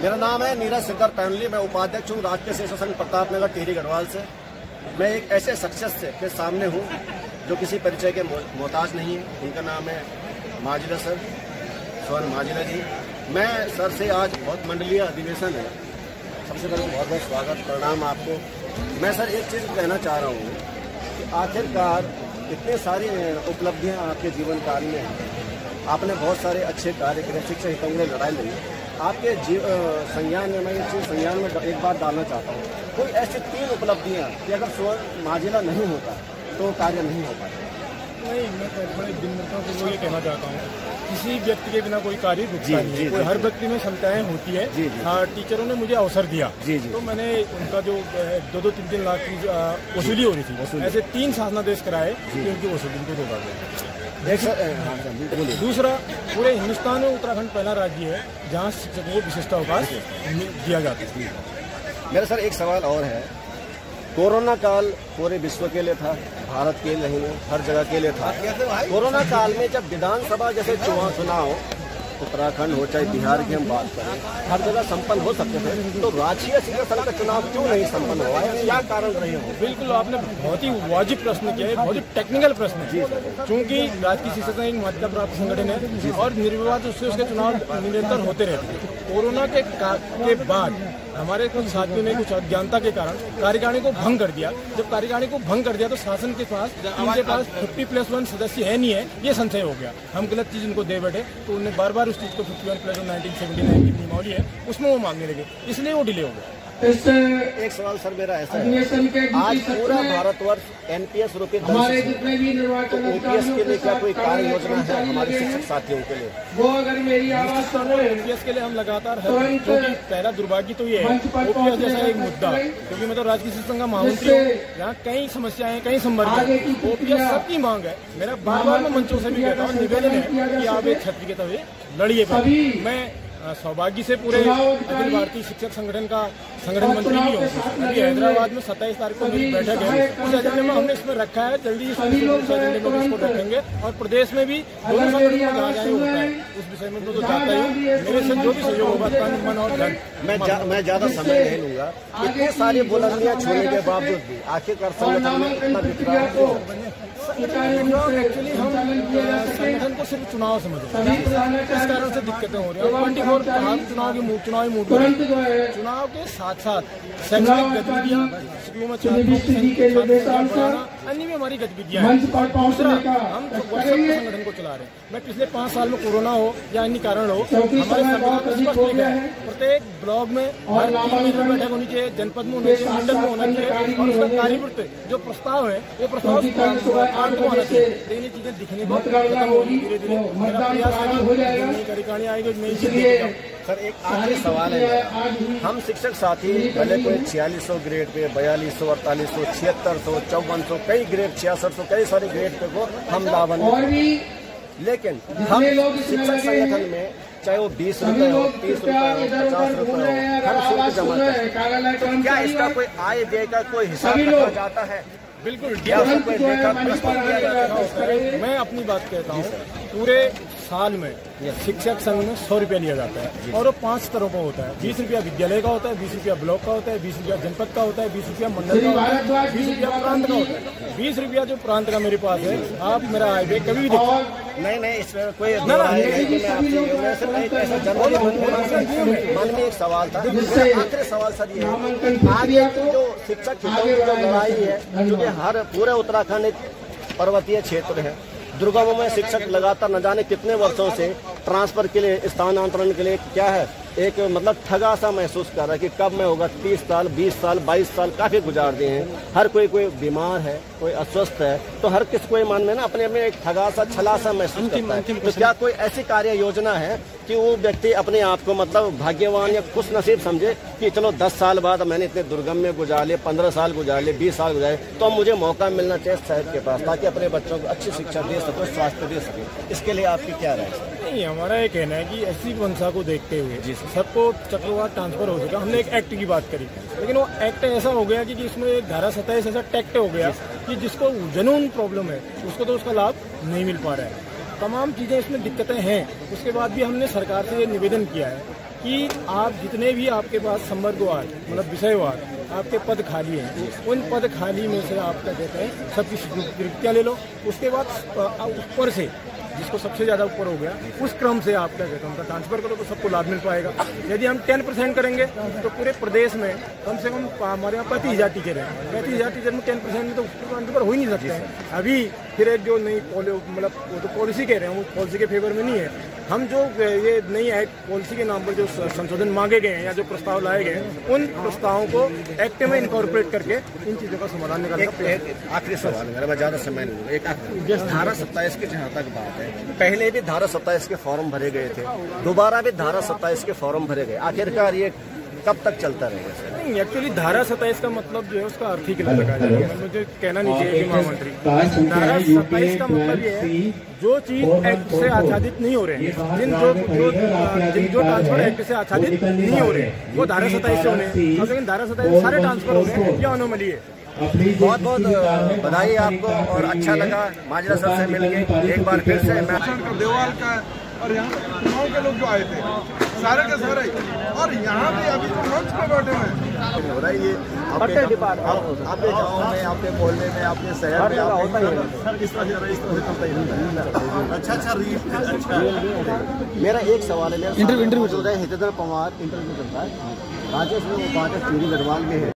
मेरा नाम है नीरज सिद्धर पैनली। मैं उपाध्यक्ष हूँ राष्ट्रीय शिक्षक संघ प्रतापनगर टिहरी गढ़वाल से। मैं एक ऐसे शख्सियत के सामने हूँ जो किसी परिचय के मोहताज नहीं है। उनका नाम है माजिदा सर, स्वर्ण माजिदा जी। मैं सर से आज बहुत मंडलीय अधिवेशन है, सबसे पहले बहुत बहुत स्वागत प्रणाम आपको। मैं सर एक चीज़ कहना चाह रहा हूँ कि आखिरकार इतने सारी उपलब्धियाँ आपके जीवन काल में हैं। आपने बहुत सारे अच्छे कार्य करे, शिक्षा हितों के लिए लड़ाई लड़ी। आपके संज्ञान में मैं ये चीज़ संज्ञान में एक बात डालना चाहता हूँ, कोई ऐसी 3 उपलब्धियाँ कि अगर स्वर्ण माजिदा नहीं होता तो कार्य नहीं हो पाता। नहीं, मैं बड़े दिनों को ये कहना चाहता हूँ, किसी व्यक्ति के बिना कोई कार्य रुकता नहीं है। हर व्यक्ति में क्षमताएं होती है। हाँ, टीचरों ने मुझे अवसर दिया तो मैंने उनका जो 2-3 लाख की वसूली हो रही थी, ऐसे 3 शासनादेश कराए कि उनकी वसूली को रोका गया। दूसरा, पूरे हिंदुस्तान में उत्तराखंड पहला राज्य है जहाँ शिक्षकों को विशेषावकाश दिया जाता है। मेरा सर एक सवाल और है, कोरोना काल पूरे विश्व के लिए था, भारत के लिए नहीं, हर जगह के लिए था। कोरोना काल में जब विधानसभा जैसे चुनाव उत्तराखंड हो चाहे बिहार की हम बात करें, हर जगह संपन्न हो सकते थे, तो राष्ट्रीय शिक्षक संघ का चुनाव क्यों नहीं संपन्न हुआ है? क्या कारण रहे हो? बिल्कुल, आपने बहुत ही वाजिब प्रश्न किया है, बहुत ही टेक्निकल प्रश्न है। क्योंकि राष्ट्रीय शिक्षक संघ एक मान्यता प्राप्त संगठन है और निर्विवाद उससे उसके चुनाव निरंतर होते रहते हैं। कोरोना के बाद हमारे कुछ साथियों ने कुछ अज्ञानता के कारण कार्यकारिणी को भंग कर दिया। जब कार्यकारिणी को भंग कर दिया तो शासन के पास उनके पास 50+1 सदस्य है नहीं है, ये संशय हो गया। हम गलत चीज उनको दे बैठे तो उन्हें बार बार उस चीज को 51+1 1979 की नियमावली है उसमें वो मांगने लगे, इसलिए वो डिले हो गया। एक सवाल सर मेरा ऐसा है, आज पूरा भारतवर्ष एनपीएस रूपी दर से तो ओपीएस के लिए क्या कोई कार्य योजना है हमारे शिक्षक साथियों के लिए? वो अगर मेरी आवाज ओपीएस के लिए हम लगातार है, क्योंकि पहला दुर्भाग्य तो ये है ओपीएस जैसा एक मुद्दा, क्योंकि मैं तो राष्ट्रीय शिक्षक संघ का महामंत्री हूँ, यहाँ कई समस्याएं कई संवर्ग है, ओपीएस सबकी मांग है। मेरा बार बार मैं मंचों से भी कहता हूँ, निवेदन है कि आप एक छत्र के तवे लड़िए। मैं सौभाग्य से पूरे अखिल भारतीय शिक्षक संगठन का संगठन मंत्री भी हूँ। अभी हैदराबाद में 27 तारीख को मेरी बैठक है, उस एजेंडे में हमने इसमें रखा है, जल्दी इस एजेंडे में इसको रखेंगे और प्रदेश में भी दोनों संगठन में जहाँ जहाँ होता है उस विषय में तो जाता है। मेरे से जो भी सहयोग होगा तन मन और धन। मैं ज्यादा समय नहीं लूंगा। इतने सारी बुलंदियां छोड़ने के बावजूद भी आखिरकार संगठन में इतना विकराल एक्चुअली हम संगठन को सिर्फ चुनाव समझते हैं, इस कारण से दिक्कतें हो रही हैं। 24 चुनावी मूड चुनाव के साथ साथ शैक्षणिक गतिविधियाँ, स्कूलों में अन्य भी हमारी गतिविधियाँ हैं। दूसरा, हम संगठन को चला रहे हैं। मैं पिछले 5 साल में कोरोना हो या अन्य कारण हो, हमारे संगठन में स्पष्ट लिखा है प्रत्येक ब्लॉक में हर 3 मीटर बैठक होनी चाहिए, जनपद में होनी चाहिए, मंडल में होना चाहिए और उसका कार्यवृत्त जो प्रस्ताव है वो प्रस्ताव चीजें दिखने को धीरे धीरे कार्यकारिणी आएगी नई चीजें। सर एक आखिरी सवाल है, हम शिक्षक साथी भले कोई 4600 ग्रेड पे, 4200, 4800, 7600, 5400, कई ग्रेड 6600, कई सारे ग्रेड पे को हम लाभान्वित, लेकिन हम शिक्षक संगठन में चाहे वो 20 रुपए हो, 30 रुपए हो, 50 रुपए हो, हम शुल्क जमा करते हैं। क्या इसका कोई आय व्यय का कोई हिसाब रखा जाता है? बिल्कुल, मैं अपनी बात कहता हूँ, पूरे साल में शिक्षक संघ में 100 रुपया लिया जाता है और वो 5 स्तरों का होता है। 20 रुपया विद्यालय का होता है, 20 रुपया ब्लॉक का होता है, 20 रुपया जनपद का होता है, 20 रुपया मंडल का होता है, 20 रुपया प्रांत का होता है। 20 रुपया जो प्रांत का मेरे पास है, आप मेरा आय व्यय कभी भी देखो। नहीं इसमें कोई मन में एक सवाल था। आखिरी सवाल सर ये है, आज जो शिक्षक हितों की जो लड़ाई है, जो कि हर पूरे उत्तराखंड एक पर्वतीय क्षेत्र है, दुर्गमों में शिक्षक लगातार न जाने कितने वर्षों से ट्रांसफर के लिए, स्थानांतरण के लिए क्या है एक मतलब ठगा सा महसूस कर रहा है कि कब मैं होगा। 30 साल, 20 साल, 22 साल काफी गुजार दिए हैं। हर कोई बीमार है, कोई अस्वस्थ है, तो हर किस कोई मन में ना अपने में एक ठगा सा छला सा महसूस करता है। तो क्या कोई ऐसी कार्य योजना है कि वो व्यक्ति अपने आप को मतलब भाग्यवान या खुश नसीब समझे कि चलो 10 साल बाद मैंने इतने दुर्गम में गुजार लिए, 15 साल गुजार लिए, 20 साल गुजारे, तो मुझे मौका मिलना चाहिए शहर के पास, ताकि अपने बच्चों को अच्छी शिक्षा दे सके, स्वास्थ्य दे सके। इसके लिए आपकी क्या राय है? नहीं, हमारा ये कहना है कि ऐसी मंशा को देखते हुए सबको चक्रवात ट्रांसफर हो चुका। हमने एक एक्ट की बात करी, लेकिन वो एक्ट ऐसा हो गया कि इसमें एक धारा 27 ऐसा टैक्ट हो गया कि जिसको जनून प्रॉब्लम है उसको तो उसका लाभ नहीं मिल पा रहा है। तमाम चीज़ें इसमें दिक्कतें हैं। उसके बाद भी हमने सरकार से ये निवेदन किया है कि आप जितने भी आपके पास संवर्गवाद मतलब विषयवाद आपके पद खाली हैं, उन पद खाली में से आप क्या कहते हैं सबकी स्वीकृतियाँ ले लो। उसके बाद ऊपर से जिसको सबसे ज़्यादा ऊपर हो गया उस क्रम से आप क्या कहते हैं उनका ट्रांसफर करो तो सबको लाभ मिल पाएगा। यदि हम 10% करेंगे तो पूरे प्रदेश में कम से कम हमारे यहाँ 35,000 टीचर हैं। 35,000 टीचर में 10% में तो ट्रांसफर हो ही नहीं सकते हैं। अभी फिर एक जो नई मतलब वो तो पॉलिसी कह रहे हैं, वो पॉलिसी के फेवर में नहीं है। हम जो ये नई एक्ट पॉलिसी के नाम पर जो संशोधन मांगे गए हैं या जो प्रस्ताव लाए गए हैं, उन प्रस्तावों को एक्ट में इनकॉर्पोरेट करके इन चीज़ों का समाधान निकालने का आखिरी सवाल मेरा, मैं ज़्यादा समय नहीं लूँगा। एक धारा 27 की जहाँ तक बात है, पहले भी धारा 27 के फॉर्म भरे गए थे, दोबारा भी धारा 27 के फॉर्म भरे गए, आखिरकार ये कब तक चलता रहेगा? नहीं, एक्चुअली धारा 27 का मतलब जो है उसका अर्थ ही गलत लगाया जाएगा। मुझे कहना नहीं चाहिए कि महामंत्री, धारा 27 का मतलब ये है जो चीज एक्ट से आच्छादित नहीं हो रहे हैं, जो ट्रांसफर एक्ट से आच्छादित नहीं हो रहे हैं वो धारा 27 से होने हैं। अब लेकिन धारा 27 सारे ट्रांसफर हो रहे हैं, क्या अनोमली है। बहुत बहुत बधाई आपको और अच्छा लगा माजरा सर से मिलके एक बार फिर से। देवाल का और यहाँ गाँव के लोग जो आए थे सारे के सारे, और यहाँ भी अभी मंच पे बैठे हुए हो रहा है। ये आपके गाँव में, आपके मोहल्ले में, आपके शहर में अच्छा। मेरा एक सवाल है, इंटरव्यू चल रहा है, हितेंद्र पवार इंटरव्यू चल रहा है, राजेश में वो 5 चूड़ी गढ़वाल में है।